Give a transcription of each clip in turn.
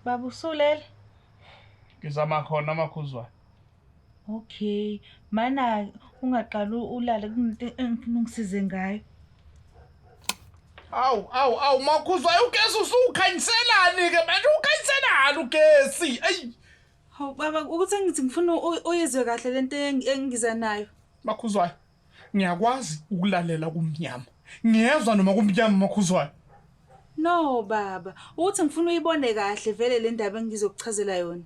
Baba usulela? Ngizama khona amakhuzwana. Okay. Mana ungaqala ulale kunento engifuna ungisize ngayo. Awu makhuzwa ugesi usukhanyiselani ke manje ukhanyiselani ugesi. Ey. Hawu baba ukuthi ngithi ngifuna uyizwe kahle lento engiza nayo. Makhuzwa. Ngiyakwazi ukulalela kumnyama. Ngiyezwa noma kumnyama makhuzwa. No baba, uthi ngifuna uyibone kahle vele le ndaba engizokuchazela yona.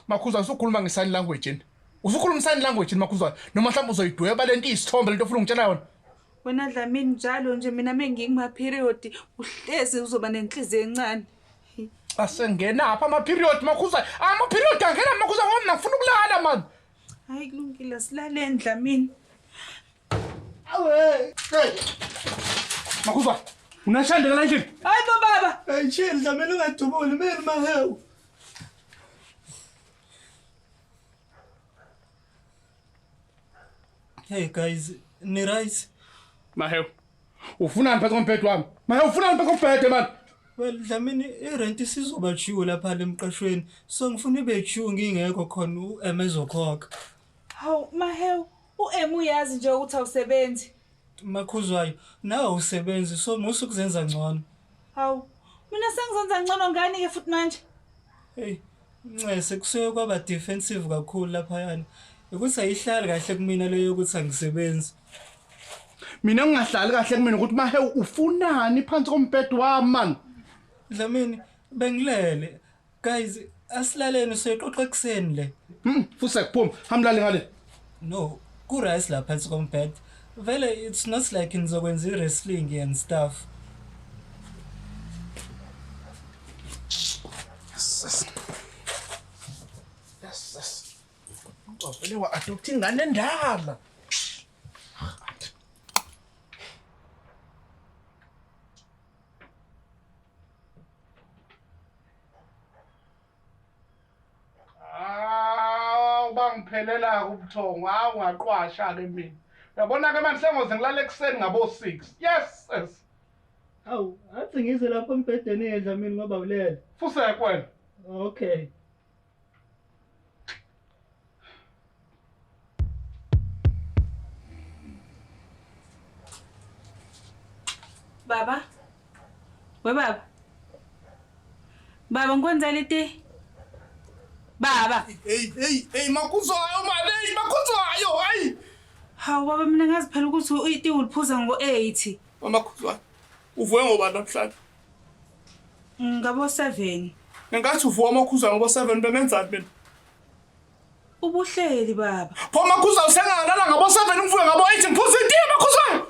Makhuzwa usukhuluma ngesign language yini? Usukhuluma sign language yini makhuzwa? Noma mhlawumbe uzoyidweba lento isithombe lento ufuna ngitshela yona? Wena Dlamini njalo nje mina mengingima period uhlezi uzoba nenhliziyo encane. Asengena apha ama period makhuzwa. Ama period angena makhuzwa ngoba mina ngifuna ukulala man. Hayi kulungile silale Dlamini. Awe. Makhuzwa. Unashanda kana nje? Hayi baba. Hey chill Dlamini ungadubuli mina mahewu. Hey guys, ni right? Mahew. Ufunani phezu komphetho wami? Mahew ufunani phezu komphetho man? Well Dlamini irent isizoba chiwe lapha lemqashweni. So ngifuna ibe chiwe ngingekho khona uemezokhokha. Hawu Mahew, uM uyazi nje ukuthi awusebenzi. Makhuzwayo, nawe usebenzi so musukuzenza ngcono. Hawu, mina sengizenza ngcono ngani ke futhi manje? Hey, Ncese kusuke kwaba defensive kakhulu lapha yana. Ukuthi ayihlali kahle kumina leyo ukuthi angisebenzi. Mina ngingahlali kahle kumina ukuthi Mahew ufunani phansi komphetho wami man? Dlamini bengilele. Guys, asilaleni soyixoxa ekseni le. Futhi kuphuma, hamlale ngale. No, ku-rice lapha phansi komphetho. Vele it's not like ngizokwenza i-wrestling and stuff. Yes. Vele wa-adopt ingane endala. Bangiphelela ubuthongo, ungaqwasha ke mina. Uyabona ke manje sengoze ngilale ekseni ngabo 6. Yes. Awu, athi ngize lapha embhedeni eDlamini ngoba ulele. Fuseke wena. Okay. Baba. We baba. Baba ngikwenzela iti. Baba. Hey makhuzwayo mali, hey makhuzwayo, hey. Hawu baba mina ngazi phela ukuthi iti uliphuza ngo8. Makhuzwayo. Uvuke ngoba namhlanje. Ngabo 7. Ngingathi uvuka makhuzwayo ngoba 7 bengenzani mina? Ubuhleli baba. Pho makhuzwayo sengalala ngabo 7 ngivuke ngabo 8 ngiphuza iti makhuzwayo.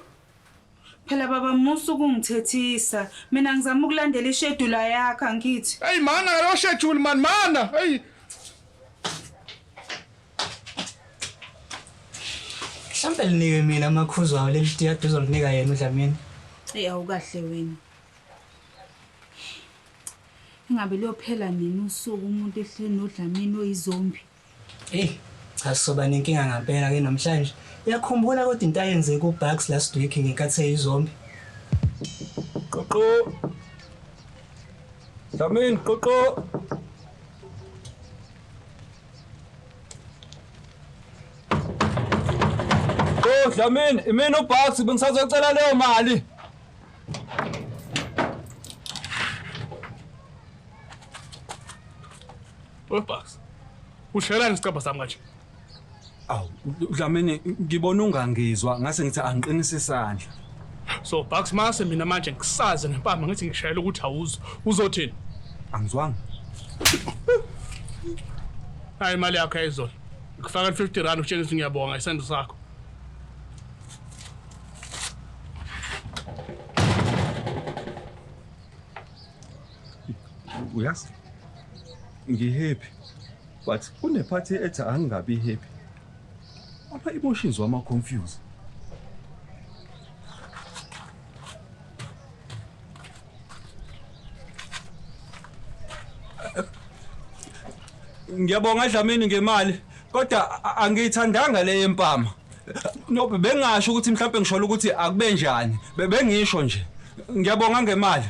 Phela baba musuku ungithethisa. Mina ngizama ukulandela ishedule yakhe angithi. Hey mana lo schedule man mana. Hey. Mhlambe linike mina amakhuzwayo leli tiyade uzolinika yena uDlamini. Awukahle wena. Ingabe liyophela nini usuku umuntu ehleli noDlamini oyizombi. Cha soba nenkinga ngempela ke namhlanje. Uyakhumbula kodwa into ayenzeke uBucks last week ngenkathi eyizombi. Qoqo. Dlamini qoqo. Dlamini, imina uBucks bengisazocela leyo mali. Bucks. Ushelani isicaba sami kanje? Awu, Dlamini ngibona ungangizwa ngase ngithi angiqinise isandla. So Bucks mase mina manje ngisaze ngempama ngithi ngishayela ukuthi awuzo. Uzothini? Angizwanga. Hayi imali yakho ayizona. Ngifaka 50 rand utshela ukuthi ngiyabonga isendo sakho. Uyazi? Ngihappy. But kunephathi ethi angingabi happy. Apha emotions wama confused. Ngiyabonga Dlamini ngemali, kodwa angiyithandanga le yempama. No bengasho ukuthi mhlawumbe ngisholo ukuthi akube njani. Bengisho nje. Ngiyabonga ngemali.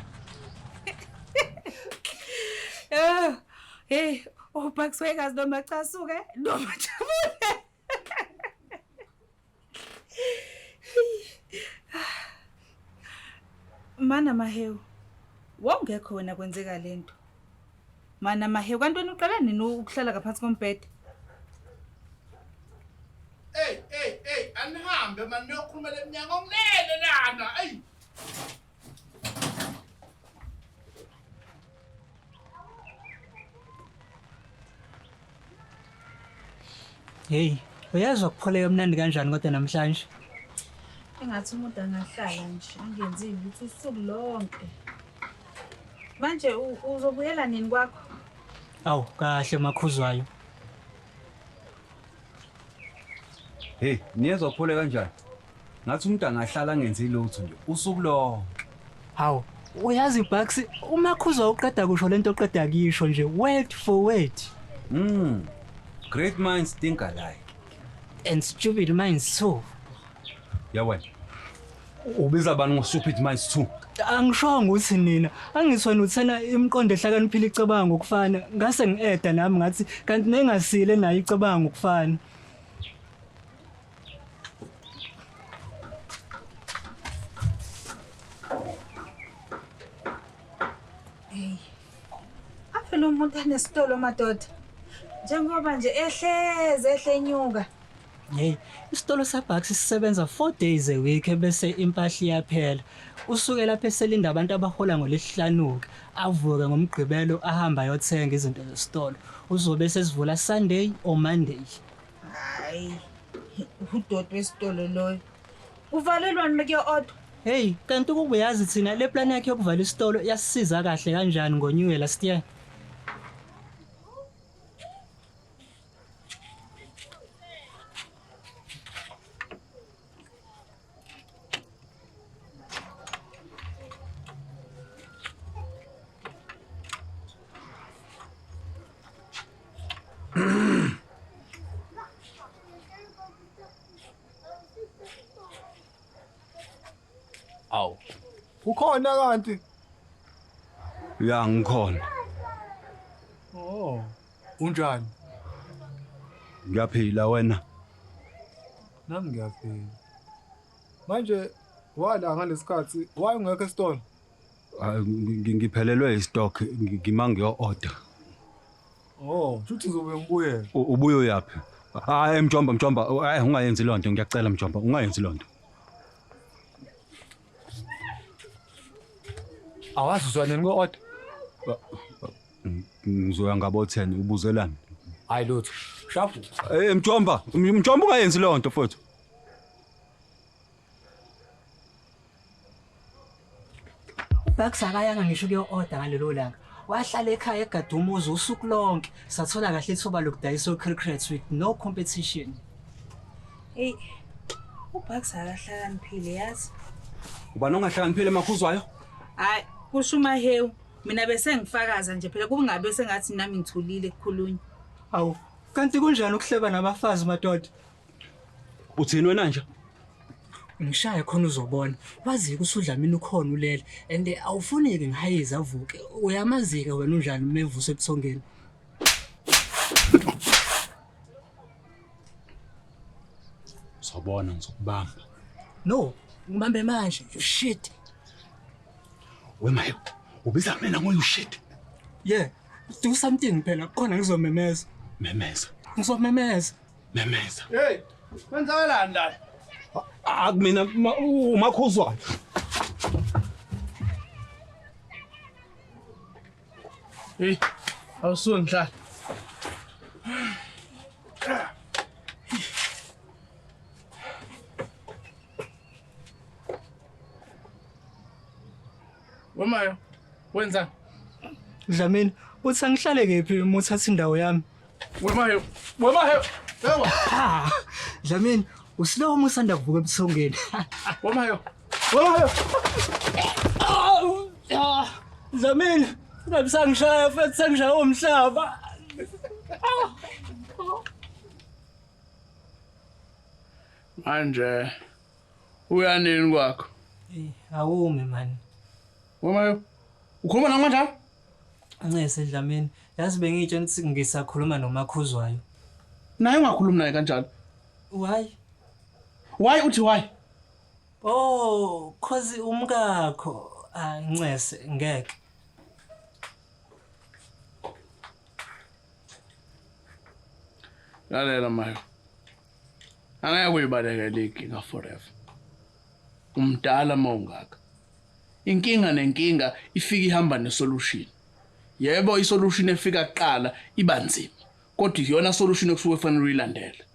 Hey, Bucks Vegas noma chasuke noma jabule. Mana Mahewu. Wawungekho wena kwenzeka lento. Mana Mahewu kanti wena uqala nini ukuhlala ngaphansi kombhede? Hey, anihambe manje niyokhuluma leminyango omnene lana. Ey. Hey, uyazwa kupholeka mnandi kanjani kodwa namhlanje? Engathi umuntu angahlala nje angenzi lutho usuku lonke. Manje uzobuyela nini kwakho? Awu, kahle makhuzwayo. Hey, niyezwa kuphole kanjani? Ngathi umuntu angahlala angenzi lutho nje usuku lonke. Hawu, uyazi Bucks, umakhuzwa uqeda kusho lento oqeda kisho nje word for word. Great minds think alike. And stupid minds too. Ya wena. Ubiza abantu ngo-stupid minds too. Angishongo ukuthi nina, angisona uthena imiqondo ehlakaniphile icabanga ngokufana, ngase ngieda nami ngathi kanti nengasile nayo icabanga ngokufana. Hey. Afela umuntu anesitolo madoda. Njengoba nje ehle nyuka. Hey, isitolo saBucks sisebenza 4 days a week bese impahla iyaphela. Usuke lapha eselinda abantu abahola ngolesihlanuka, avuke ngomgqibelo ahamba ayothenga izinto zesitolo. Uzobe sesivula Sunday or Monday. Hayi. Udodwe esitolo loyo. Uvalelwani meke order? Hey, kanti kube yazi thina le plan yakhe yokuvala isitolo yasisiza kahle kanjani ngoNew Year last year? Awu. Ukhona kanti? Ya ngikhona. Oh. Unjani? Ngiyaphila wena. Nami ngiyaphila. Manje wala ngalesikhathi wayengekho esitolo. Ngiphelelwe istock ngimanga yo-order. Oh, futhi uzobe ngibuyela. Ubuye uyapi? Hayi Mjomba, hayi ungayenzi lonto ngiyacela Mjomba, ungayenzi lonto. Awazi uzwaneni ngo-order? Ngizoya ngabo 10 ubuzelani. Hayi lutho. Shafu. Mjomba ungayenzi lonto mfowethu. Bucks akayanga ngisho kuyo-order ngalelo langa. Wahlala ekhaya egada umuzi usuku lonke. Sathola kahle ithuba lokudayisa crickets with no competition. Hey. Bucks akahlakaniphile yazi. Ubani ongahlakaniphile makhuzwayo? Hayi, kusho Mahewu. Mina bese ngifakaza nje phela kube ngabe sengathi nami ngithulile ekukhulunywa. Awu, kanti kunjani ukuhleba nabafazi madoda? Uthini wena nje? Ngishaya khona uzobona. Wazi kusudlamini ukhona ulele and awufuneki ngihayiza avuke. Uyamazika wena unjani mevuso ebuthongeni. Sabona ngizokubamba. No, ngibambe manje. You shit. Wemayo, ubiza mina ngoyu shit. Yeah, do something phela khona ngizomemeza. Memeza. Ngizomemeza. Memeza. Hey, kwenzakalani la? Akumina umakhuzwayo. Hey, awusuke ngihlala. Wemayo, wenza? Dlamini, uthi angihlale kephi uma uthatha indawo yami? Wemayo. Ewa. Dlamini, usilowo uma usanda kuvuka ebuthongeni. Wemayo. Dlamini, ngabe sangishaya futhi sangishaya umhlaba. Manje uyanini kwakho? Awume man. Wemayo. Ukhuluma nami kanjani? Ncese Dlamini, yazi bengitshela ukuthi ngisakhuluma noMakhuzwayo. Naye ungakhulumi naye kanjalo. Why? Why uthi why? Oh, cause umkakho. Ncese ngeke. Lalela mayo. Angeke uyibalekele inkinga forever. Umdala mawungaka. Inkinga nenkinga ifika ihamba nesolution. Yebo isolution efika kuqala iba nzima. Kodwa iyona solution ekusuke kufanele uyilandele.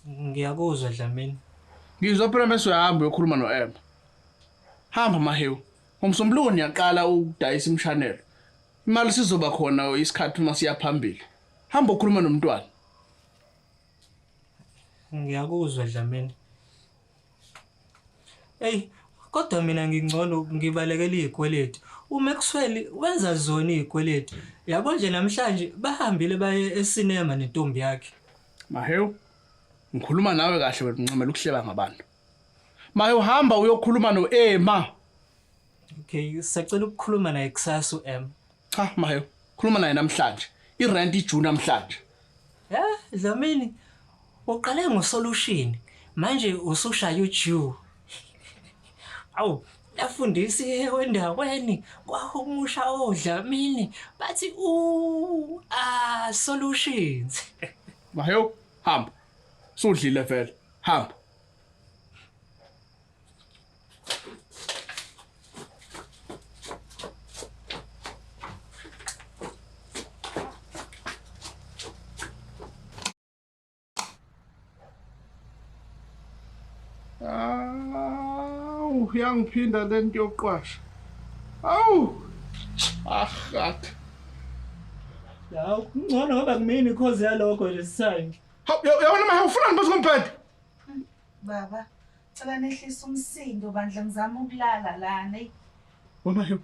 Ngiyakuzwa Dlamini. Ngizwa phela bese uyahamba uyokhuluma noEmma. Hamba mahewu. Ngomsombuluko niyaqala ukudayisa imshanelo. Imali sizoba khona isikhathi uma siya phambili. Hamba ukhuluma nomntwana. Ngiyakuzwa Dlamini. Hey, kodwa mina ngingcono ngibalekela izikweletu. uMaxwell wenza zona izikweletu. Yabo nje namhlanje bahambile baye esinema nentombi yakhe. Mahewu. Ngikhuluma nawe kahle wena uncamela ukuhleba ngabantu. Maye uhamba uyokhuluma noEmma. Okay, sacela ukukhuluma naye kusasa uEmma. Cha Mahewu, khuluma naye namhlanje. Irent iJune namhlanje. Dlamini, uqale ngosolution. Manje usushaya uJew. Awu, yafundisi wendaweni kwahumusha oDlamini bathi solutions. Mahewu, hamba. Sudlile vele. Hamba. Uyangiphinda lento yokuqwasha. Awu. Gathi. Ya, ngcono ngoba kumini cause yalokho nje sisanje. Yabona Mahewu ufuna ngibuze kumphethe. Baba, cela nehlisa umsindo bandla ngizama ukulala lana. Mahewu.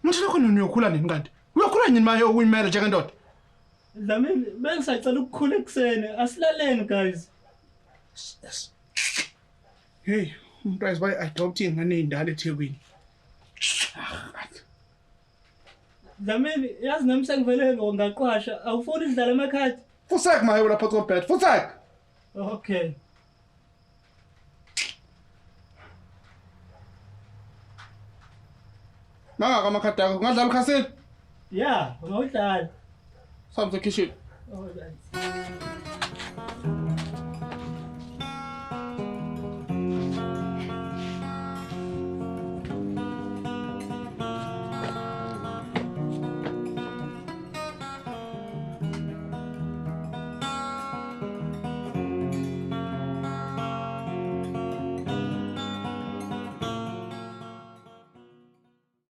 Manje lokho uyokhula nini kanti? Uyokhula nini Mahewu uyimele njengendoda? Dlamini, bengisacela ukukhula ekseni. Asilaleni guys. Yes. Hey, umntwana bayi-adopt ingane endala eThekwini. Dlamini, yazi nami sengivele ngaqwasha. Awufuni udlala emakhadi? Fusek Mahewu lapha koBet. Fusek. Okay. Nanga amakhadi akho. Ungadlala ukhasini? Yeah, ungawudlala. Samse kitchen. Oh, right.